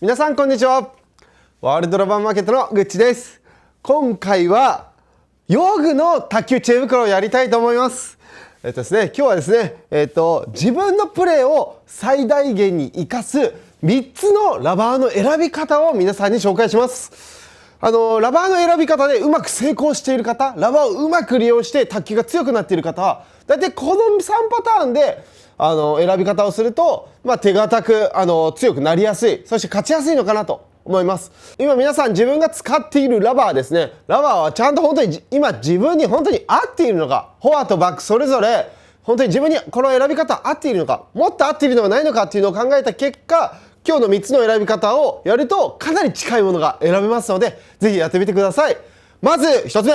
皆さんこんにちは。ワールドラバーマーケットのグッチです。今回は用具の卓球知恵袋をやりたいと思います。ですね、今日はですね、自分のプレーを最大限に活かす3つのラバーの選び方を皆さんに紹介します。ラバーの選び方でうまく成功している方、ラバーをうまく利用して卓球が強くなっている方は、だいたいこの3パターンで選び方をすると、手堅く強くなりやすい、そして勝ちやすいのかなと思います。今皆さん自分が使っているラバーですね、ラバーはちゃんと本当に今自分に本当に合っているのか、フォアとバックそれぞれ本当に自分にこの選び方合っているのか、もっと合っているのがないのかっていうのを考えた結果、今日の3つの選び方をやるとかなり近いものが選べますので、ぜひやってみてください。まず1つ目、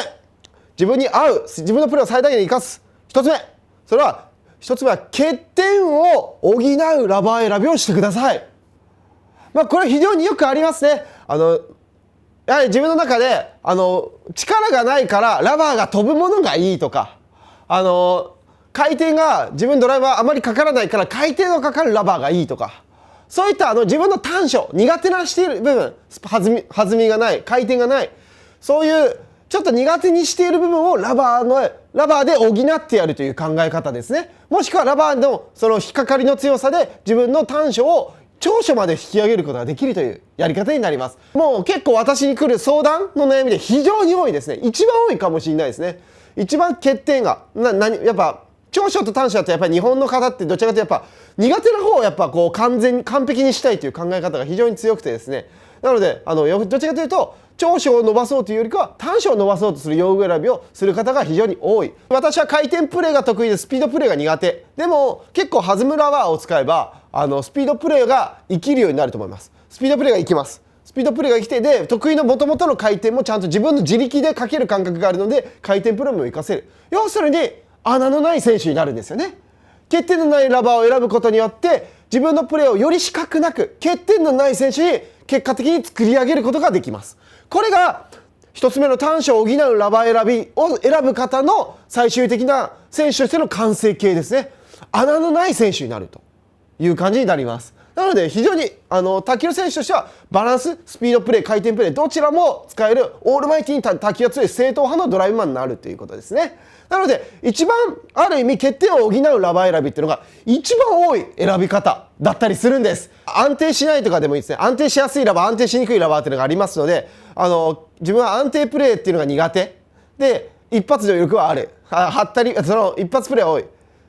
自分に合う、自分のプレーを最大限に生かす。1つ目、それは1つ目は欠点を補うラバー選びをしてください。これ非常によくありますね。やはり自分の中で力がないからラバーが飛ぶものがいいとか、回転が自分ドライバーあまりかからないから回転のかかるラバーがいいとか、そういった自分の短所、苦手なしている部分、弾みがない、回転がない、そういうちょっと苦手にしている部分をラバーで補ってやるという考え方ですね。もしくはラバーのその引っかかりの強さで自分の短所を長所まで引き上げることができるというやり方になります。もう結構私に来る相談の悩みで非常に多いですね。一番多いかもしれないですね。一番欠点がやっぱ長所と短所だとやっぱり日本の方ってどちらかというとやっぱ苦手な方をやっぱこう完璧にしたいという考え方が非常に強くてですね。なのでどちらかというと長所を伸ばそうというよりかは短所を伸ばそうとする用具選びをする方が非常に多い。私は回転プレーが得意でスピードプレーが苦手。でも結構弾むラバーを使えばスピードプレーが生きるようになると思います。スピードプレーが生きます。スピードプレーが生きてで得意の元々の回転もちゃんと自分の自力でかける感覚があるので回転プレーも活かせる。要するに穴のない選手になるんですよね。欠点のないラバーを選ぶことによって自分のプレーをより死角なく欠点のない選手に結果的に作り上げることができます。これが一つ目の短所を補うラバー選びを選ぶ方の最終的な選手としての完成形ですね。穴のない選手になるという感じになります。なので非常に卓球の選手としてはバランス、スピードプレー、回転プレーどちらも使えるオールマイティに卓球が強い正統派のドライブマンになるということですね。なので一番ある意味欠点を補うラバー選びっていうのが一番多い選び方だったりするんです。安定しないとかでもいいですね。安定しやすいラバー、安定しにくいラバーっていうのがありますので、自分は安定プレーっていうのが苦手で一発の余力はある、はったりその一発プレーは多い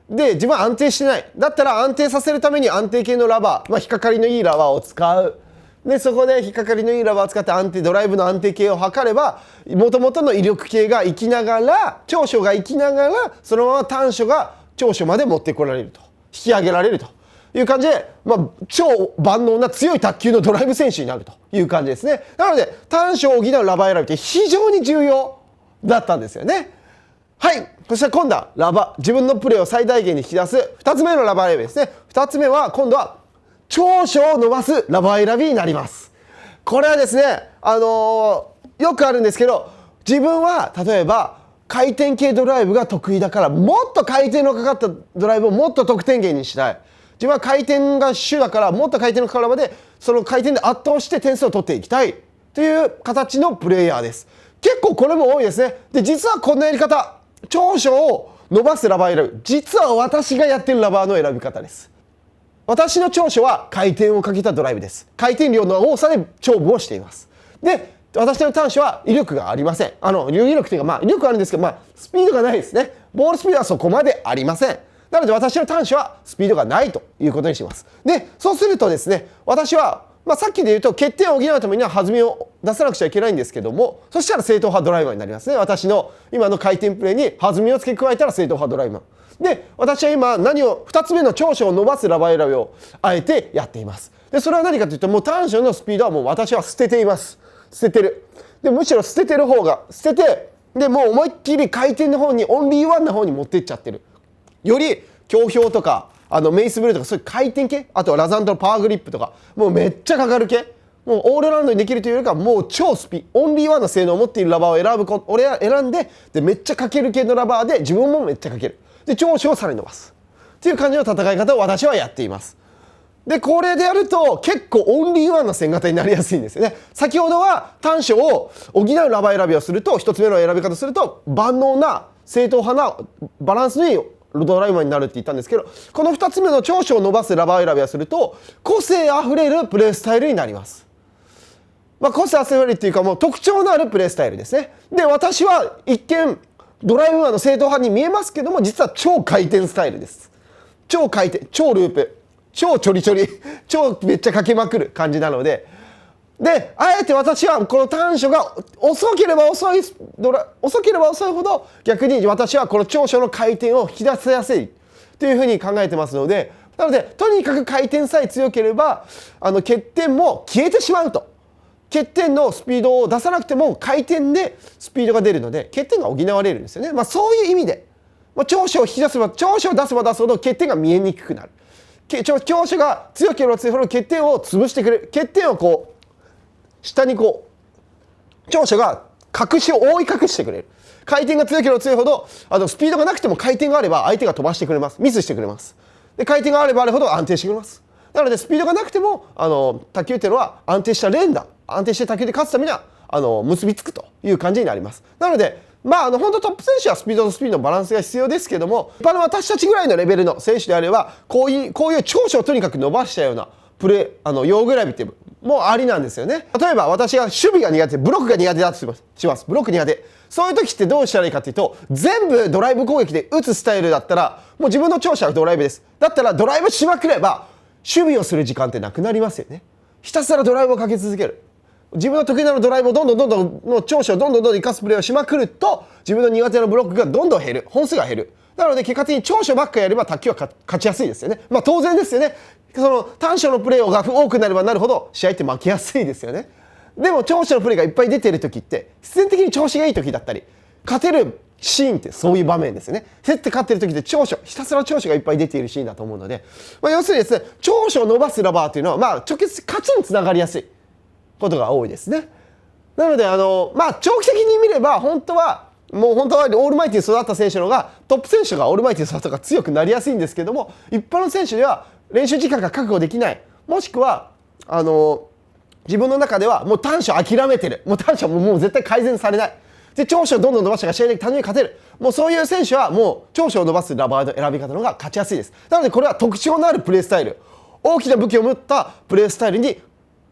で自分は安定してない。だったら安定させるために安定系のラバー、引っかかりのいいラバーを使う。でそこで引っかかりのいいラバーを使ってドライブの安定系を測れば元々の威力系が生きながら長所が生きながらそのまま短所が長所まで持ってこられると、引き上げられるという感じで、超万能な強い卓球のドライブ選手になるという感じですね。なので短所を補うラバー選びって非常に重要だったんですよね。はい、そして今度は自分のプレーを最大限に引き出す2つ目のラバー選びですね。2つ目は今度は長所を伸ばすラバー選びになります。これはですね、よくあるんですけど、自分は例えば回転系ドライブが得意だからもっと回転のかかったドライブをもっと得点源にしたい。自分は回転が主だからもっと回転のかかるまでその回転で圧倒して点数を取っていきたいという形のプレイヤーです。結構これも多いですね。で実はこんなやり方、長所を伸ばすラバー選び、実は私がやってるラバーの選び方です。私の長所は回転をかけたドライブです。回転量の多さで勝負をしています。で私の短所は威力がありません。威力というか威力あるんですけど、スピードがないですね。ボールスピードはそこまでありません。なので私の短所はスピードがないということにします。でそうするとですね、私はさっきで言うと欠点を補うためには弾みを出さなくちゃいけないんですけども、そしたら正統派ドライバーになりますね。私の今の回転プレーに弾みを付け加えたら正統派ドライバーで、私は今2つ目の長所を伸ばすラバー選びをあえてやっています。でそれは何かというと、もう短所のスピードはもう私は捨てています。捨ててる。でむしろ捨ててる方が捨てて、でもう思いっきり回転の方にオンリーワンの方に持っていっちゃってる。より強氷とかメイスブルーとかそういう回転系、あとはラザンドのパワーグリップとかもうめっちゃかかる系、もうオールラウンドにできるというよりかはもう超オンリーワンの性能を持っているラバーを俺は選んで、めっちゃかける系のラバーで自分もめっちゃかける。で長所をさらに伸ばすっていう感じの戦い方を私はやっています。でこれでやると結構オンリーワンの線型になりやすいんですよね。先ほどは短所を補うラバー選びをすると、1つ目の選び方すると万能な正統派なバランスのいいドライバーになるって言ったんですけど、この2つ目の長所を伸ばすラバー選びをすると個性あふれるプレースタイルになります。個性あふれるっていうか、もう特徴のあるプレースタイルですね。で私は一見ドライブマンの正統派に見えますけども、実は超回転スタイルです。超回転、超ループ、超ちょりちょり、超めっちゃかけまくる感じなので、あえて私はこの短所が遅ければ遅いほど、逆に私はこの長所の回転を引き出せやすいというふうに考えてますので、なのでとにかく回転さえ強ければ欠点も消えてしまうと。欠点のスピードを出さなくても回転でスピードが出るので、欠点が補われるんですよね。そういう意味で長所を引き出せば、長所を出せば出すほど欠点が見えにくくなる。長所が強ければ強いほど欠点を潰してくれる。欠点をこう下に長所が覆い隠してくれる。回転が強ければ強いほどスピードがなくても回転があれば相手が飛ばしてくれます。ミスしてくれます。で回転があればあるほど安定してくれます。なのでスピードがなくても卓球っていうのは安定した連打、安定して卓球で勝つためには結びつくという感じになります。なので本当トップ選手はスピードとスピードのバランスが必要ですけども、一般の私たちぐらいのレベルの選手であればこういう長所をとにかく伸ばしたようなプレー用具選びってもありなんですよね。例えば私が守備が苦手、ブロックが苦手だとします。ブロック苦手。そういう時ってどうしたらいいかっていうと、全部ドライブ攻撃で打つスタイルだったらもう自分の長所はドライブです。だったらドライブしまくれば守備をする時間ってなくなりますよね。ひたすらドライブをかけ続ける。自分の得意なドライブをどんどんの長所をどんどん生かすプレーをしまくると、自分の苦手なブロックがどんどん減る。本数が減る。なので結果的に長所ばっかやれば卓球は勝ちやすいですよね。当然ですよね。その短所のプレーが多くなればなるほど試合って負けやすいですよね。でも長所のプレーがいっぱい出てる時って必然的に調子がいい時だったり、勝てるシーンってそういう場面ですよね。競って勝ってる時ってひたすら長所がいっぱい出ているシーンだと思うので、要するにですね、長所を伸ばすラバーというのは直接勝ちにつながりやすいことが多いですね。なので長期的に見れば本当はオールマイティに育った選手の方がトップ選手がオールマイティに育った方が強くなりやすいんですけども、一般の選手では練習時間が確保できない、もしくは自分の中ではもう短所諦めてる、もう短所もう絶対改善されないで、長所をどんどん伸ばしたら試合で単純に勝てる、もうそういう選手はもう長所を伸ばすラバーの選び方の方が勝ちやすいです。なのでこれは特徴のあるプレースタイル、大きな武器を持ったプレースタイルに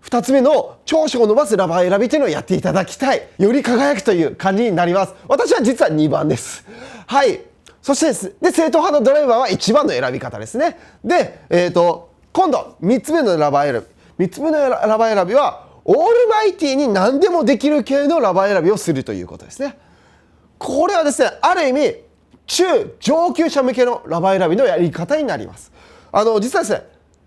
2つ目の長所を伸ばすラバー選びというのをやっていただきたい。より輝くという感じになります。私は実は2番です。はい。そして正統派のドライバーは1番の選び方ですね。で、今度3つ目のラバー選び。3つ目のラバー選びはオールマイティに何でもできる系のラバー選びをするということですね。これはですね、ある意味中上級者向けのラバー選びのやり方になります。実はですね、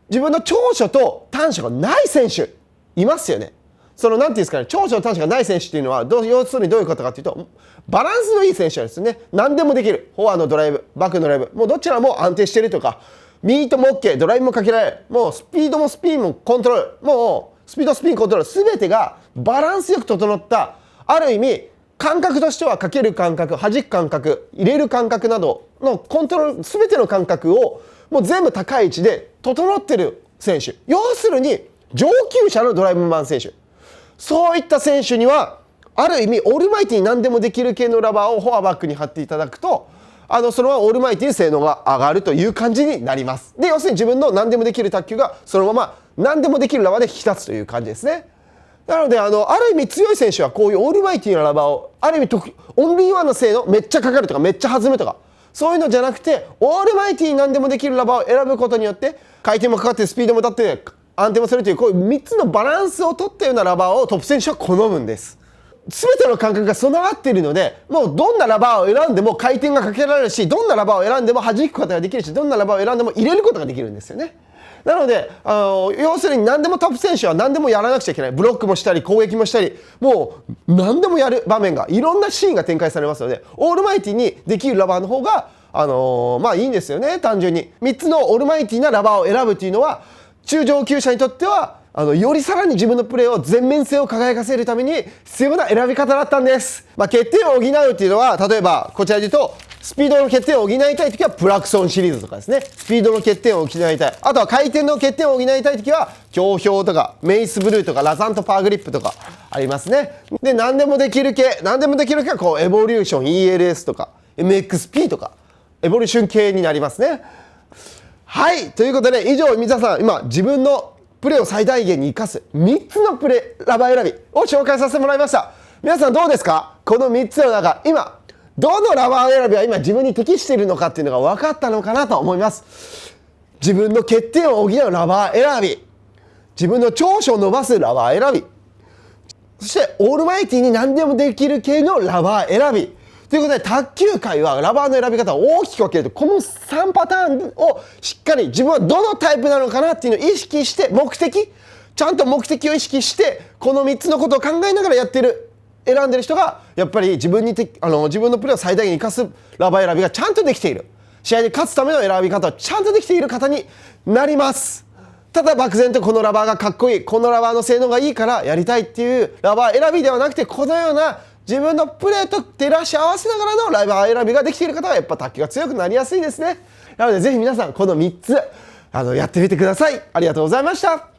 自分の長所と短所がない選手いますよね。なんていうんですかね、長所と短所がない選手っていうのは要するにどういうことかっていうと、バランスのいい選手はですね、何でもできる。フォアのドライブ、バックのドライブ、もうどちらも安定してるとか、ミートも OK、ドライブもかけられる、もうスピードもスピンもコントロール、もうスピードスピンコントロール、全てがバランスよく整った、ある意味感覚としてはかける感覚、弾く感覚、入れる感覚などのコントロール、全ての感覚をもう全部高い位置で整ってる選手、要するに上級者のドライブマン選手、そういった選手にはある意味オールマイティに何でもできる系のラバーをフォアバックに貼っていただくと、そのままオールマイティに性能が上がるという感じになります。で、要するに自分の何でもできる卓球がそのまま何でもできるラバーで引き立つという感じですね。なのである意味強い選手はこういうオールマイティなラバーをある意味オンリーワンの性能めっちゃかかるとかめっちゃ弾むとかそういうのじゃなくて、オールマイティに何でもできるラバーを選ぶことによって回転もかかってスピードも立って安定もするという、こういう3つのバランスを取ったようなラバーをトップ選手は好むんです。全ての感覚が備わっているので、もうどんなラバーを選んでも回転がかけられるし、どんなラバーを選んでも弾くことができるし、どんなラバーを選んでも入れることができるんですよね。なので要するに何でもトップ選手は何でもやらなくちゃいけない。ブロックもしたり攻撃もしたり、もう何でもやる場面がいろんなシーンが展開されますので、オールマイティにできるラバーの方がいいんですよね。単純に3つのオールマイティなラバーを選ぶというのは中上級者にとってはよりさらに自分のプレーを全面性を輝かせるために必要な選び方だったんです。欠点を補うっていうのは、例えばこちらで言うと、スピードの欠点を補いたいときはプラクソンシリーズとかですね。スピードの欠点を補いたい。あとは回転の欠点を補いたいときは、強氷とかメイスブルーとかラザントパーグリップとかありますね。で、何でもできる系はこうエボリューション ELS とか MXP とかエボリューション系になりますね。はい、ということで以上皆さん今自分のプレーを最大限に生かす3つのプレーラバー選びを紹介させてもらいました。皆さんどうですか？この3つの中、今どのラバー選びは今自分に適しているのかっていうのが分かったのかなと思います。自分の欠点を補うラバー選び、自分の長所を伸ばすラバー選び、そしてオールマイティに何でもできる系のラバー選びということで、卓球界はラバーの選び方を大きく分けると、この3パターンをしっかり自分はどのタイプなのかなっていうのを意識して、ちゃんと目的を意識してこの3つのことを考えながら選んでる人がやっぱり自分のプレーを最大限に生かすラバー選びがちゃんとできている、試合で勝つための選び方をちゃんとできている方になります。ただ漠然とこのラバーがかっこいい、このラバーの性能がいいからやりたいっていうラバー選びではなくて、このような自分のプレーと照らし合わせながらのラバー選びができている方はやっぱ卓球が強くなりやすいですね。なのでぜひ皆さんこの3つやってみてください。ありがとうございました。